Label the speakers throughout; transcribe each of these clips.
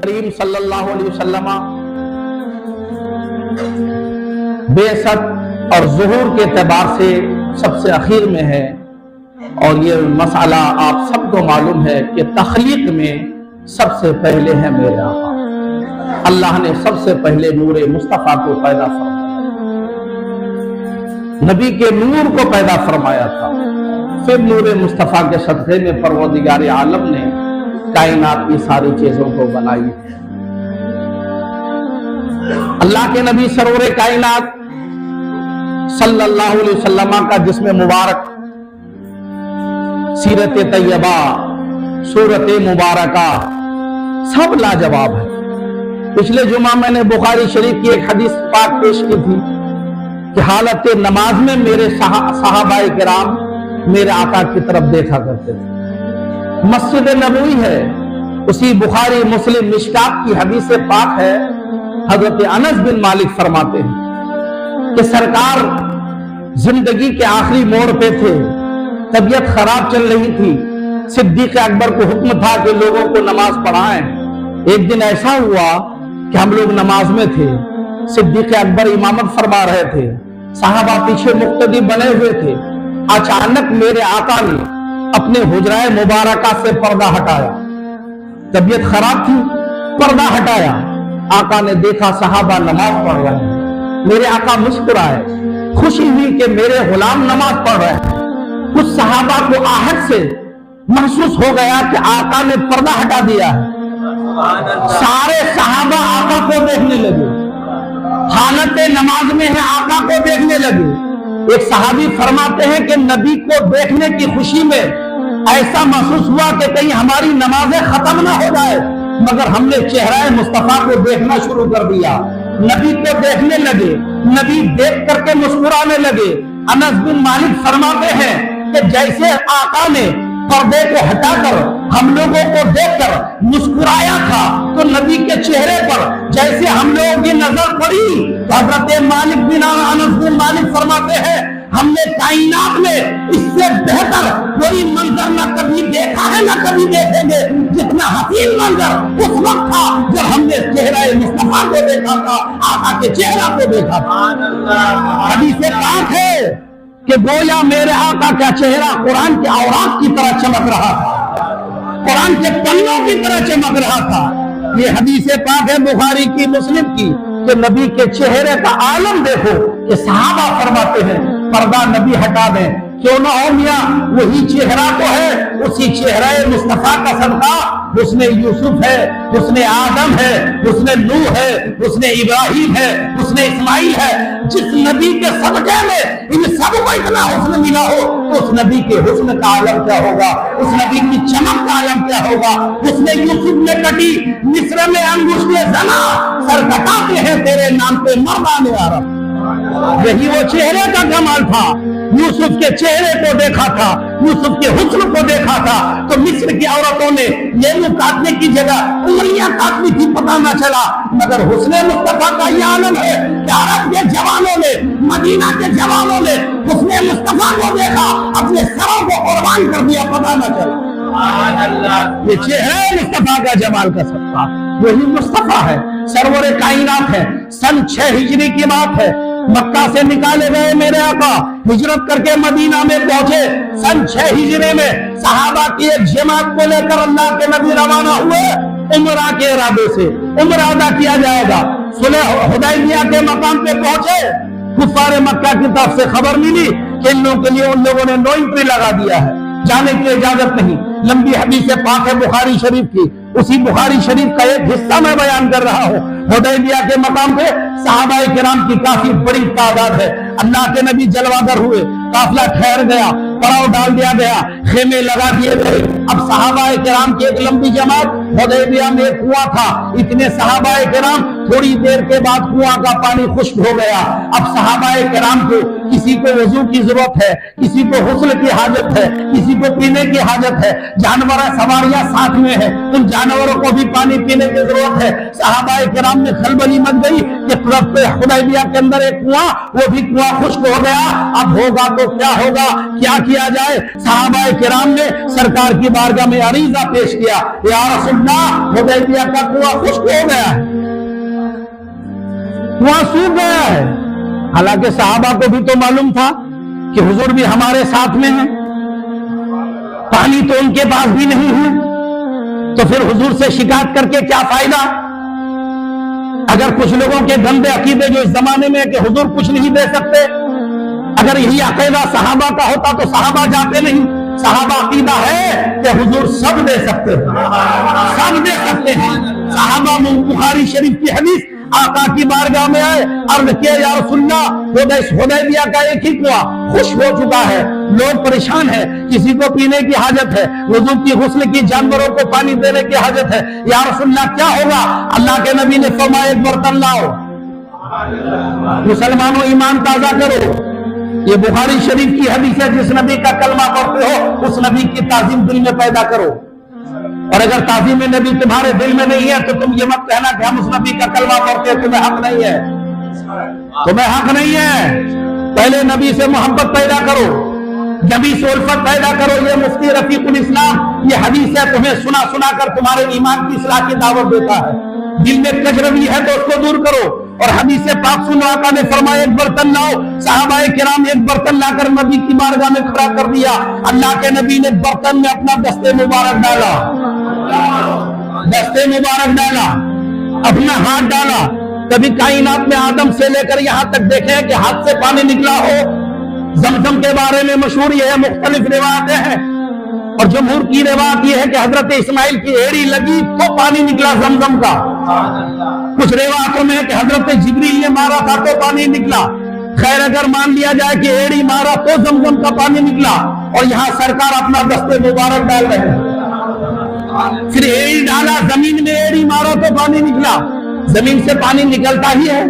Speaker 1: کریم صلی اللہ علیہ وسلم بعثت اور ظہور کے اعتبار سے سب سے اخیر میں ہے، اور یہ مسئلہ آپ سب کو معلوم ہے کہ تخلیق میں سب سے پہلے ہے میرے آقا۔ اللہ نے سب سے پہلے نور مصطفیٰ کو پیدا فرمایا، نبی کے نور کو پیدا فرمایا تھا، پھر نور مصطفیٰ کے صدقے میں پروردگار عالم نے کائنات کی ساری چیزوں کو بنائی۔ اللہ کے نبی سرور کائنات صلی اللہ علیہ وسلم کا جسم مبارک، سیرت طیبہ، صورت مبارکہ سب لاجواب ہے۔ پچھلے جمعہ میں نے بخاری شریف کی ایک حدیث پاک پیش کی تھی کہ حالت نماز میں میرے صحابہ کرام میرے آقا کی طرف دیکھا کرتے تھے۔ مسجد نبوی ہے، اسی بخاری مسلم مشکات کی حدیث پاک ہے، حضرت انس بن مالک فرماتے ہیں کہ سرکار زندگی کے آخری موڑ پہ تھے، طبیعت خراب چل رہی تھی، صدیق اکبر کو حکم تھا کہ لوگوں کو نماز پڑھائیں۔ ایک دن ایسا ہوا کہ ہم لوگ نماز میں تھے، صدیق اکبر امامت فرما رہے تھے، صحابہ پیچھے مقتدی بنے ہوئے تھے۔ اچانک میرے آقا نے اپنے حجرہ مبارکہ سے پردہ ہٹایا، طبیعت خراب تھی، پردہ ہٹایا، آقا نے دیکھا صحابہ نماز پڑھ رہے ہیں، میرے آقا مسکرائے، خوشی ہوئی کہ میرے غلام نماز پڑھ رہے ہیں۔ کچھ صحابہ کو آہٹ سے محسوس ہو گیا کہ آقا نے پردہ ہٹا دیا ہے، سارے صحابہ آقا کو دیکھنے لگے، حالت نماز میں ہے آقا کو دیکھنے لگے۔ ایک صحابی فرماتے ہیں کہ نبی کو دیکھنے کی خوشی میں ایسا محسوس ہوا کہ کہیں ہماری نمازیں ختم نہ ہو جائے، مگر ہم نے چہرہ مصطفیٰ کو دیکھنا شروع کر دیا، نبی کو دیکھنے لگے، نبی دیکھ کر کے مسکرانے لگے۔ انس بن مالک فرماتے ہیں کہ جیسے آقا نے پردے کو ہٹا کر ہم لوگوں کو دیکھ کر مسکرایا تھا، تو نبی کے چہرے پر جیسے ہم لوگوں کی نظر پڑی، حضرت مالک بن انس بن مالک فرماتے ہیں ہم نے کائنات میں اس سے بہتر کوئی منظر نہ کبھی دیکھا ہے نہ کبھی دیکھیں گے، جتنا حسین منظر اس وقت تھا جب ہم نے چہرہ مصطفیٰ کو دیکھا تھا، آقا کے چہرہ کو دیکھا تھا۔ حدیث پاک ہے کہ گویا میرے آقا کا چہرہ قرآن کے اوراق کی طرح چمک رہا تھا، قرآن کے پنوں کی طرح چمک رہا تھا۔ یہ حدیث پاک ہے بخاری کی، مسلم کی، کہ نبی کے چہرے کا عالم دیکھو کہ صحابہ فرماتے ہیں پردہ نبی ہٹا دیں، کیوں نہ ہو میاں وہی چہرہ تو ہے، اسی چہرہ مصطفیٰ کا صدقہ حسن یوسف ہے، حسن آدم ہے، حسن نوح ہے، حسن ابراہیم ہے، حسن اسماعیل ہے۔ جس نبی کے صدقے میں ان سب کو اتنا حسن ملا ہو تو اس نبی کے حسن کا عالم کیا ہوگا، اس نبی کی چمک کا عالم کیا ہوگا۔ حسن یوسف میں کٹی مصر میں انگشت زنا، سر کٹاتے ہیں تیرے نام پہ مردان عرب۔ یہی وہ چہرے کا کمال تھا، یوسف کے چہرے کو دیکھا تھا، یوسف کے حسن کو دیکھا تھا تو مصر کی عورتوں نے لیمو کاٹنے کی جگہ انگلیاں کاٹنی تھی، پتہ نہ چلا، مگر حسن مصطفیٰ کا یہ عالم ہے کہ عرب کے جوانوں نے، مدینہ کے جوانوں نے حسن مصطفیٰ کو دیکھا، اپنے سروں کو قربان کر دیا، پتہ نہ چلا۔ یہ چہرہ مصطفیٰ کا جمال کا صدقہ، وہی مصطفیٰ ہے، سرور کائنات ہے۔ سن 6 ہجری کی بات ہے، مکہ سے نکالے گئے میرے آقا ہجرت کر کے مدینہ میں پہنچے۔ سن 6 ہجری میں صحابہ کی ایک جماعت کو لے کر اللہ کے نبی روانہ ہوئے عمرہ کے ارادے سے، عمرہ ادا کیا جائے گا۔ صلح حدیبیہ کے مقام پہ پہنچے، کفار مکہ کی طرف سے خبر ملی کہ ان لوگوں کے لیے ان لوگوں نے نو انٹری لگا دیا ہے، جانے کی اجازت نہیں۔ لمبی حدیث پاک ہے بخاری شریف کی، اسی بخاری شریف کا ایک حصہ میں بیان کر رہا ہوں۔ حدیبیہ کے مقام پہ صحابہ کرام کی کافی بڑی تعداد ہے، اللہ کے نبی جلوہ گر ہوئے، قافلہ ٹھہر گیا، پڑاؤ ڈال دیا گیا، خیمے لگا دیے گئے۔ اب صحابہ کرام کی ایک لمبی جماعت، حدیبیہ میں ایک کنواں تھا، اتنے صحابہ کرام थोड़ी देर के बाद कुआं का पानी खुश्क हो गया। अब सहाबाए किराम को, किसी को वजू की जरूरत है, किसी को हुस्ल की हाजत है, किसी को पीने की हाजत है, जानवर सवारियां साथ में है, उन जानवरों को भी पानी पीने की जरूरत है। सहाबाए किराम में खलबली मच गई कि हुदैबिया के अंदर एक कुआं, वो भी कुआं खुश्क हो गया। अब होगा तो क्या होगा, क्या किया जाए? सहाबाए किराम ने सरकार की बारगाह में अरीजा पेश किया, या रसूलल्लाह, हुदैबिया का कुआं खुश्क हो गया है, कुआं सूख गया है। हालांकि सहाबा को भी तो मालूम था कि हुजूर भी हमारे साथ में है, पानी तो उनके पास भी नहीं है, तो फिर हुजूर से शिकायत करके क्या फायदा? अगर कुछ लोगों के गंदे अकीदे जो इस जमाने में है कि हुजूर कुछ नहीं दे सकते, अगर यही अकीदा सहाबा का होता तो सहाबा जाते नहीं। सहाबा अकीदा है कि हुजूर सब दे सकते हैं, सब दे सकते हैं। सहाबा में बुखारी शरीफ की हदीस, आका की बारगाह में आए, अर्ज किया, या रसूलल्लाह, हुदैबिया का एक ही कुआं खुश्क हो चुका है, लोग परेशान है, किसी को पीने की हाजत है, वजू की, गुस्ल की, जानवरों को पानी देने की हाजत है, या रसूलल्लाह क्या होगा? अल्लाह के नबी ने फरमाया, एक बर्तन लाओ, मुसलमानों ईमान ताजा करो। ये बुखारी शरीफ की हदीस है, जिस नबी का कलमा पढ़ते हो उस नबी की ताजीम दिल में पैदा करो। और अगर ताजीम नबी तुम्हारे दिल में नहीं है तो तुम ये मत कहना कि हम उस नबी का कलमा पढ़ते हैं, तुम्हें हक नहीं है, तुम्हें हक नहीं है। पहले नबी से मोहब्बत पैदा करो, नबी से उल्फत पैदा करो। ये मुफ्ती रफीकुल इस्लाम, ये हदीस है, तुम्हें सुना सुना कर तुम्हारे ईमान की इस्लाह की दावत देता है। दिल में कजरवी है तो उसको दूर करो। और हदीस पाक सुनो, आका ने फरमाया, एक बर्तन लाओ। सहाबाए किराम एक बर्तन लाकर नबी की बारगाह में खड़ा कर दिया। अल्लाह के नबी ने बर्तन में अपना दस्ते मुबारक डाला, दस्ते मुबारक डाला, अपना हाथ डाला। कभी कायनात में आदम से लेकर यहां तक देखे कि हाथ से पानी निकला हो। जमजम के बारे में मशहूर यह है, मुख्तलिफ रिवायतें हैं, और जमहूर की रिवायत यह है कि हजरत इस्माइल की एड़ी लगी तो पानी निकला जमजम का। कुछ रिवायतों में है कि हजरत जिब्रील ने मारा था तो पानी निकला। खैर, अगर मान लिया जाए कि एड़ी मारा तो जमजम का पानी निकला, और यहाँ सरकार अपना दस्ते मुबारक डाल रहे हैं। फिर एड़ी डाला, जमीन में एड़ी मारा तो पानी निकला। जमीन से पानी निकलता ही है,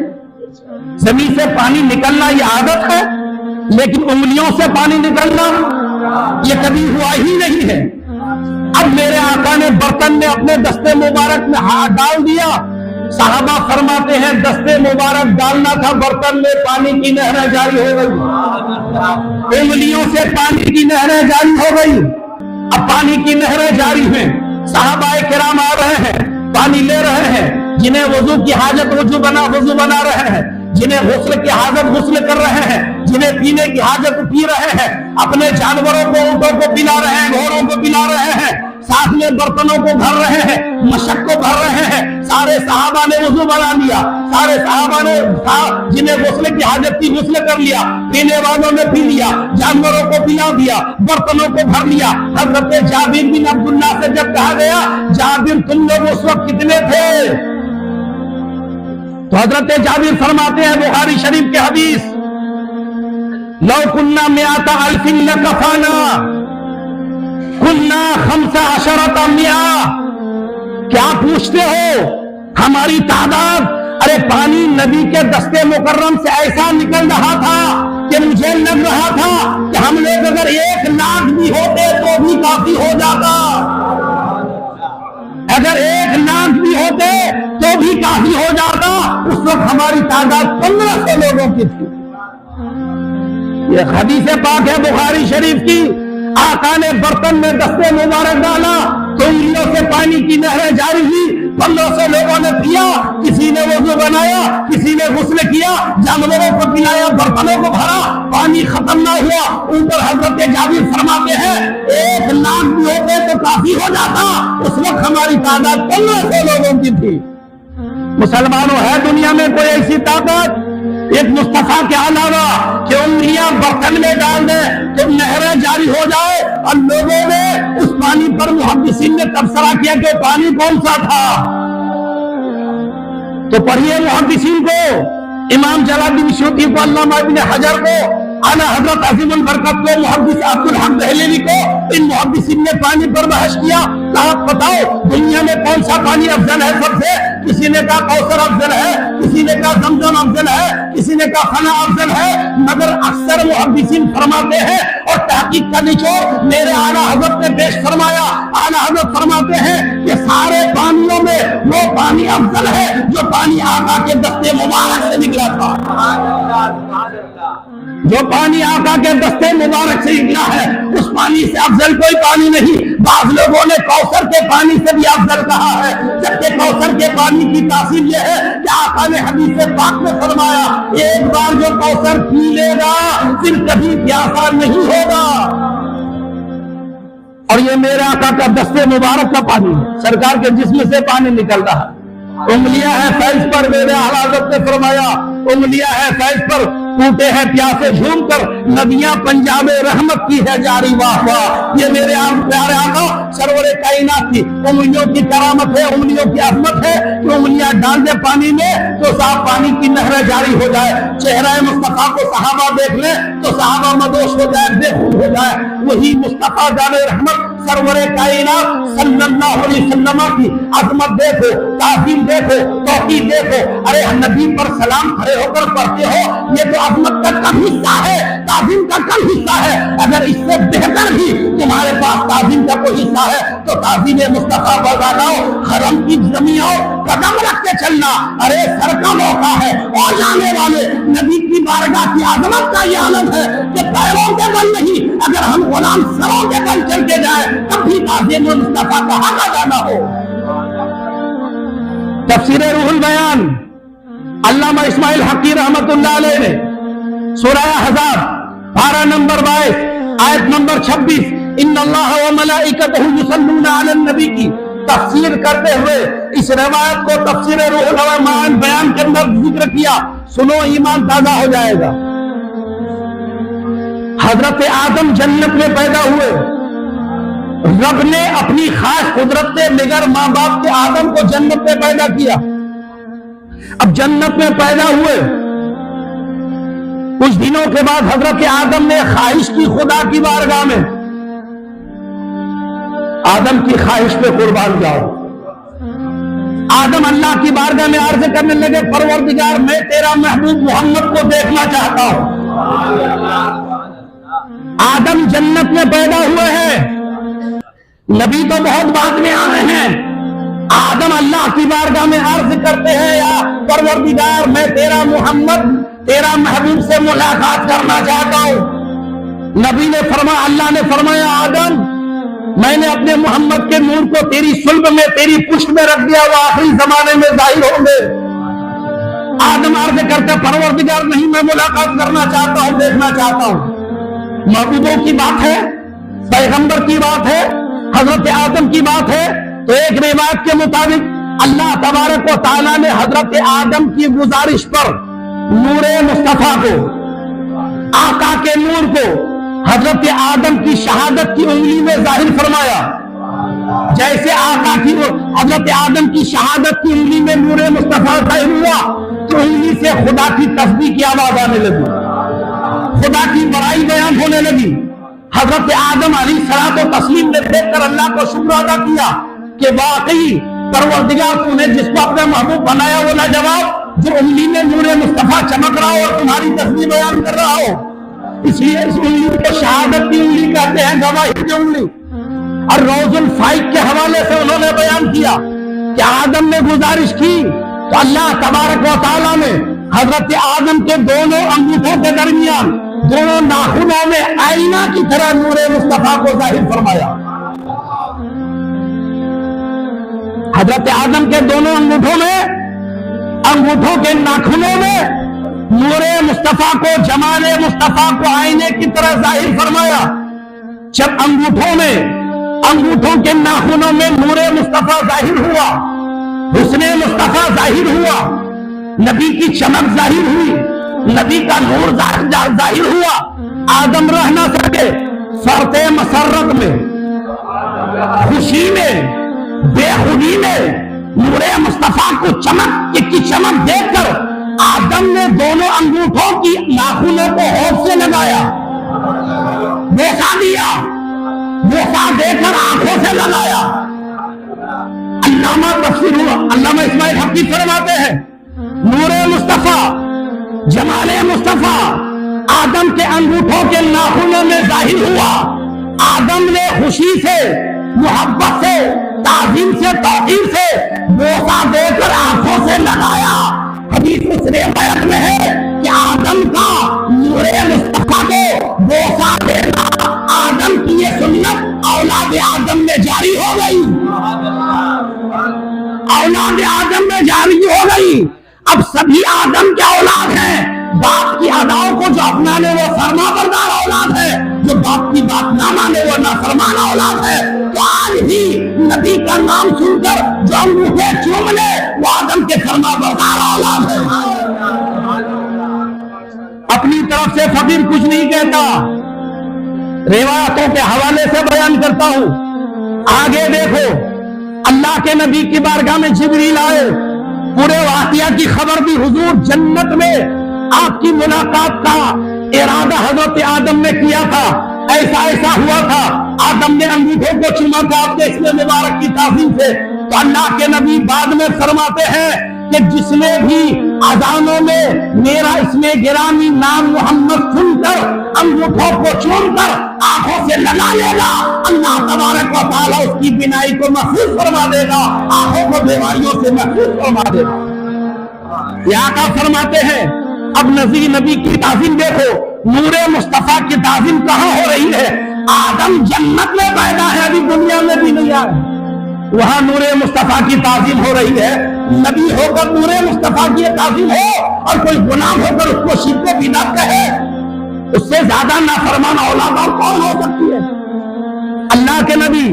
Speaker 1: जमीन से पानी निकलना ये आदत है, लेकिन उंगलियों से पानी निकलना ये कभी हुआ ही नहीं है। अब मेरे आका ने बर्तन में अपने दस्ते मुबारक में हाथ डाल दिया। साहबा फरमाते हैं, दस्ते मुबारक डालना था बर्तन में, पानी की नहरें जारी हो गई, उंगलियों से पानी की नहरें जारी हो गई। अब पानी की नहरें जारी हैं, साहबाए किराम आ रहे हैं, पानी ले रहे हैं। जिन्हें वजू की हाजत वजू बना रहे हैं, जिन्हें गुस्ल की हाजत गुस्ल कर रहे हैं, जिन्हें पीने की हाजत पी रहे हैं, अपने जानवरों को, ऊंटों को पिला रहे हैं, घोड़ों को पिला रहे हैं, साथ में बर्तनों को भर रहे हैं, मशक को भर रहे हैं। सारे सहाबा ने वजू बना लिया, सारे सहाबा ने जिन्हें गुस्ल की हाजत थी गुस्ल कर लिया, पीने वालों ने पी लिया, जानवरों को पिला दिया, बर्तनों को भर लिया। हजरत जाबिर बिन अब्दुल्लाह से जब कहा गया, जाबिर तुम लोग उस वक्त कितने थे? तो हजरत जाबिर फरमाते हैं, बुखारी शरीफ के हदीस, लौ कुन्ना मियाता अल्फिन लकफाना कुन्ना खम्सा अशरता मिया। क्या पूछते हो? हमारी तादाद, अरे पानी नबी के दस्ते मुकर्रम से ऐसा निकल रहा था कि मुझे लग रहा था कि हम लोग अगर 1 लाख भी होते तो भी काफी हो जाता, अगर 1 लाख भी होते तो भी काफी हो जाता। उस वक्त हमारी तादाद 1500 लोगों की थी। ये हदीस पाक है बुखारी शरीफ की। आका ने बर्तन में दस्ते मुबारक डाला तो उंगलियों से पानी की नहरें जारी हुई। 1500 लोगों ने पिया, किसी ने वजू बनाया, किसी ने गुस्ल किया, जानवरों को पिलाया, बर्तनों को भरा, पानी खत्म ना हुआ। ऊपर हजरत जाबिर फरमाते हैं, 1 लाख भी होते तो काफी हो जाता। उस वक्त हमारी तादाद 1500 लोगों की थी। मुसलमानों, है दुनिया में कोई ऐसी ताकत एक मुस्तफा के अलावा कि उंगलियां बर्तन में डाल दे तो नहरें जारी हो जाए? और लोगों ने उस पानी पर मुहद्दिसीन ने तबसरा किया कि पानी कौन सा था। तो पढ़िए मुहद्दिसीन को, इमाम जलालुद्दीन सूती को, अल्लामा इब्न हजर को, आला हजरत अजीम बरकत को, मुहद्दिस अब्दुल हक दहलेवी को, इन मुहद्दिसीन ने पानी पर बहस किया। कहा बताओ दुनिया में कौन सा पानी अफजल है सबसे? किसी ने कहा कौसर अफजल है, किसी ने कहा जमजम अफजल है, किसी ने कहा फना अफजल है। मगर अक्सर मुहद्दिसीन फरमाते हैं और तहकीक का निचोड़ मेरे आला हजरत ने पेश फरमाया। आला हजरत फरमाते हैं कि सारे पानियों में वो पानी अफजल है जो पानी आका के दस्ते मुबारक से निकला था। जो पानी आका के दस्ते मुबारक से निकला है उस पानी से अफजल कोई पानी नहीं। बाज़ लोगों ने कौसर के पानी से भी अफजल कहा है, जबकि कौसर के पानी की तासीर यह है कि आका ने हदीस पाक में फरमाया एक बार जो कौसर पी लेगा फिर कभी प्यासा नहीं होगा। और ये मेरे आका का दस्ते मुबारक का पानी है, सरकार के जिस्म से पानी निकल रहा है। उंगलियां हैं फैज पर, मेरे हज़रत ने फरमाया उंगलियां हैं फैज पर, टूटे हैं प्यासे झूम कर, नदियां पंजाबे रहमत की है जारी वाह वाह। ये मेरे प्यारे आका सरवरे कायनात की उंगलियों की करामत है, उंगलियों की अजमत है कि उंगलियां डाल दे पानी में तो साफ पानी की नहरें जारी हो जाए। चेहरा मुस्तफा को सहाबा देख ले तो सहाबा मदोश हो जाए, बेखुद हो जाए। वही मुस्तफा जाने रहमत सरवरे कायनात सल्लल्लाहु अलैहि वसल्लम की अजमत देखो, ताज़ीम देखो, तौक़ीर देखो। अरे नबी पर सलाम खड़े होकर पढ़ते हो, ये तो अजमत का कम हिस्सा है, ताज़ीम का कम हिस्सा है। अगर इससे बेहतर भी तुम्हारे पास ताज़ीम का कोई हिस्सा है तो ताज़ीम मुस्तफा बजाओ, हरम की जमीनों कदम रख के चलना। अरे सर का मौका है और जाने वाले नबी की बारगाह की अजमत का ये आलम है कि पैरों के बल नहीं, अगर हम गुलाम सरों के बल चल के जाए तब भी ताज़ीम मुस्तफा कहाँ का जाना हो। तफसीर रूहुल बयान अल्लामा इस्माइल हक़ी रहमतुल्लाह अलैह ने सूरह अहज़ाब पारा नंबर 22 आयत नंबर 26 इन्नल्लाह व मलाइकतहु युसल्लूना अलन नबी की तफसीर करते हुए इस रिवायत को तफसीर रूहुल बयान के अंदर जिक्र किया। सुनो ईमान ताजा हो जाएगा। हजरत आदम जन्नत में पैदा हुए, रब ने अपनी खास कुदरत से निगर माँ बाप के आदम को जन्नत में पैदा किया। अब जन्नत में पैदा हुए कुछ दिनों के बाद हजरत आदम ने ख्वाहिश की खुदा की बारगाह में, आदम की ख्वाहिश पे कुर्बान जाओ। आदम अल्लाह की बारगाह में अर्ज करने लगे परवरदिगार मैं तेरा महबूब मोहम्मद को देखना चाहता हूं। आदम जन्नत में पैदा हुए हैं, नबी तो बहुत बाद में आए हैं। आदम अल्लाह की बारगाह में अर्ज करते हैं या परवरदिगार मैं तेरा मोहम्मद तेरा महबूब से मुलाकात करना चाहता हूं। नबी ने फरमाया, अल्लाह ने फरमाया आदम मैंने अपने मोहम्मद के नूर को तेरी सुल्ब में तेरी पुष्ट में रख दिया, वो आखिरी जमाने में जाहिर होंगे। आदम अर्ज करते परवरदिगार नहीं मैं मुलाकात करना चाहता हूं, देखना चाहता हूं। महबूबों की बात है, पैगंबर की बात है, हजरत आदम की बात है। तो एक रिवायत के मुताबिक अल्लाह तबारक व तआला ने हजरत आदम की गुजारिश पर नूरे मुस्तफा को, आका के नूर को हजरत आदम की शहादत की उंगली में जाहिर फरमाया। जैसे आका की हजरत आदम की शहादत की उंगली में नूरे मुस्तफा जाहिर हुआ तो उंगली से खुदा की तस्बीह की आवाज आने लगी, खुदा की बड़ाई बयान होने लगी। हजरत आदम अलैहिस्सलाम को तस्लीम ने देखकर अल्लाह को शुक्र अदा किया कि वाकई परवरदिगार तूने जिसको अपना महबूब बनाया वो लाजवाब, जो उंगली में नूरे मुस्तफा चमक रहा हो और तुम्हारी तस्बीह बयान कर रहा हो। इसलिए इस उंगली को शहादत की उंगली कहते हैं, गवाही की उंगली। और रोजुल फाइक के हवाले से उन्होंने बयान किया कि आदम ने गुजारिश की तो अल्लाह तबारक व तआला ने हजरत आदम के दोनों अंगूठों के दरमियान दोनों नाखूनों में आईना की तरह नूरे मुस्तफा को जाहिर फरमाया। हजरत आदम के दोनों अंगूठों के नाखूनों में नूरे मुस्तफा को, जमाले मुस्तफा को आईने की तरह जाहिर फरमाया। जब अंगूठों के नाखूनों में नूरे मुस्तफा जाहिर हुआ, हुस्ने मुस्तफा जाहिर हुआ, नबी की चमक जाहिर हुई, नबी का नूर जाहिर हुआ। आदम रह ना सके, फरते मसरत में, खुशी में, बेखुदी में नूरे मुस्तफा को चमक देखकर آدم نے دونوں انگوٹھوں کی ناخنوں کو ہونٹ سے لگایا، بوسہ دیا، بوسہ دے کر آنکھوں سے لگایا۔ علامہ تفسیر علامہ اسماعیل حقی فرماتے ہیں نور مصطفیٰ، جمال مصطفیٰ آدم کے انگوٹھوں کے ناخنوں میں ظاہر ہوا۔ آدم نے خوشی سے، محبت سے، تعظیم سے، توقیر سے بوسہ دے کر آنکھوں سے لگایا۔ حدیث اس روایت میں ہے کہ آدم کا نور مصطفیٰ کو بوسہ دینا، آدم کی یہ سنت اولاد آدم میں جاری ہو گئی، اولاد آدم میں جاری ہو گئی۔ اب سبھی آدم کے اولاد ہیں، باپ کی اداؤں کو جو اپنانے وہ فرما بردار اولاد ہے، جو باپ کی بات نہ مانے وہ نافرمان اولاد ہے۔ تو آج بھی نبی کا نام سن کر جو انگوٹھے چوم لے وہ آدم کے فرما بردار اولاد ہے۔ اپنی طرف سے فقیر کچھ نہیں کہتا، روایتوں کے حوالے سے بیان کرتا ہوں۔ آگے دیکھو، اللہ کے نبی کی بارگاہ میں جبریل آئے، پورے واقعہ کی خبر دی۔ حضور جنت میں آپ کی ملاقات کا ارادہ حضرت آدم نے کیا تھا، ایسا ایسا ہوا تھا، آدم نے انگوٹھوں کو چوما تھا اپنے اسم مبارک کی تعظیم سے۔ تو اللہ کے نبی بعد میں فرماتے ہیں کہ جس نے بھی اذانوں میں میرا اسم گرامی نام محمد سن کر انگوٹھوں کو چوم کر آنکھوں سے لگا لے گا، اللہ تبارک و تعالیٰ اس کی بینائی کو محفوظ فرما دے گا، آنکھوں کو بیماریوں سے محفوظ فرما دے گا۔ یہ آقا فرماتے ہیں اب نبی کی تعظیم دیکھو، نور مصطفیٰ کی تعظیم کہاں ہو رہی ہے؟ آدم جنت میں پیدا ہے، ابھی دنیا میں بھی نہیں آیا، وہاں نور مصطفیٰ کی تعظیم ہو رہی ہے۔ نبی ہو کر نور مصطفیٰ کی تعظیم ہو اور کوئی غلام ہو کر اس کو شرک و بدعت کہے، اس سے زیادہ نافرمان اولاد اور کون ہو سکتی ہے؟ اللہ کے نبی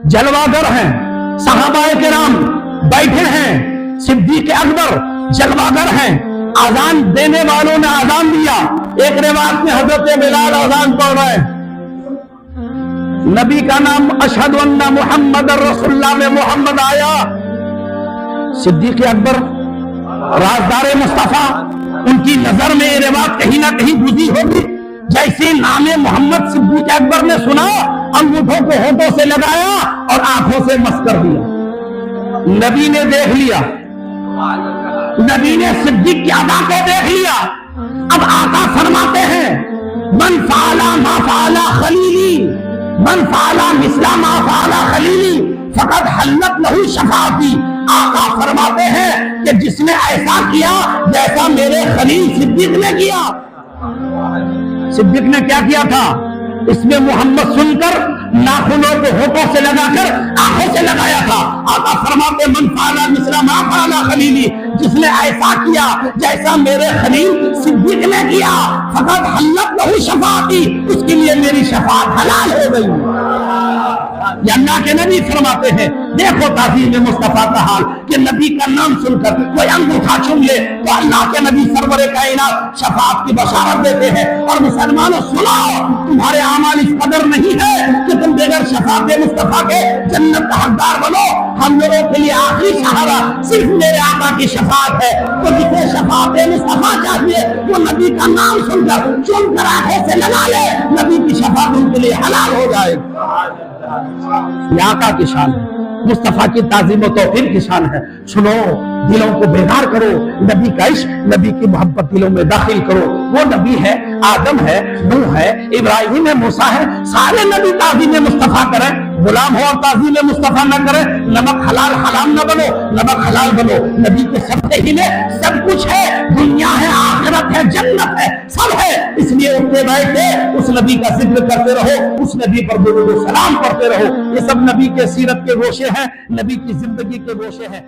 Speaker 1: جلوہ گر ہیں، صحابہ کرام بیٹھے ہیں، صدیق اکبر جلوہ گر ہیں، اذان دینے والوں نے اذان دیا، ایک روایت میں حضرت بلال اذان پڑھ رہے ہیں، نبی کا نام اشہد ان محمد رسول اللہ میں محمد آیا، صدیق اکبر رازدار مصطفیٰ، ان کی نظر میں یہ روایت کہیں نہ کہیں گزری ہوگی، جیسے نام محمد صدیق اکبر نے سنا، انگوٹھوں کو ہونٹوں سے لگایا اور آنکھوں سے مس کر دیا۔ نبی نے دیکھ لیا، نبی نے صدیق کی ادا کو دیکھ لیا۔ اب آقا فرماتے ہیں من فعل ما فعل خلیلی، من فعل مثل ما فعل خلیلی فقد حلت لہ شفاعتی۔ آقا فرماتے ہیں کہ جس نے ایسا کیا جیسا میرے خلیل صدیق نے کیا۔ صدیق نے کیا کیا تھا؟ اس میں محمد سن کر ناخنوں کو ہونٹوں سے لگا کر آنکھوں سے لگایا تھا۔ آقا فرماتے من فعل مثل ما فعل خلیلی، جس نے ایسا کیا جیسا میرے خلیل صدیق نے کیا، فقد حلت لہ شفاعتی، اس کے لیے میری شفاعت حلال ہو گئی۔ یا اللہ کے نبی فرماتے ہیں دیکھو تعظیم مصطفیٰ کا حال کہ نبی کا نام سن کر کوئی انگوٹھا چوم لے تو اللہ کے نبی سرور کائنات شفاعت کی بشارت دیتے ہیں۔ اور مسلمانوں سنو، تمہارے اعمال اس قدر نہیں ہے کہ تم بغیر شفاعت مصطفیٰ کے جنت کا حقدار بنو۔ ہم لوگوں کے لیے آخری سہارا صرف میرے آقا کی شفاعت ہے۔ تو جسے شفاعت مصطفیٰ چاہیے وہ نبی کا نام سن کر چوم کر آنکھوں سے لگا لے، نبی کی شفاعت ان کے لیے حلال ہو جائے۔ یہ آقا کی شان ہے، مصطفیٰ کی تعظیم و توقیر کی شان ہے۔ سنو، دلوں کو بیدار کرو، نبی کا عشق، نبی کی محبت دلوں میں داخل کرو۔ وہ نبی ہے، آدم ہے، نوح ہے، ابراہیم ہے، موسیٰ ہے، سارے نبی تعظیم مصطفیٰ کریں۔ غلام ہو اور تعظیم مصطفیٰ نہ کریں، نمک حلال حرام نہ بنو، نمک حلال بنو۔ نبی کے صدقے ہی میں سب کچھ ہے، دنیا ہے، آخرت ہے، جنت ہے، سب ہے۔ اس لیے اٹھتے بیٹھتے اس نبی کا ذکر کرتے رہو، اس نبی پر درود و سلام پڑھتے رہو۔ یہ سب نبی کے سیرت کے گوشے ہیں، نبی کی زندگی کے گوشے ہیں۔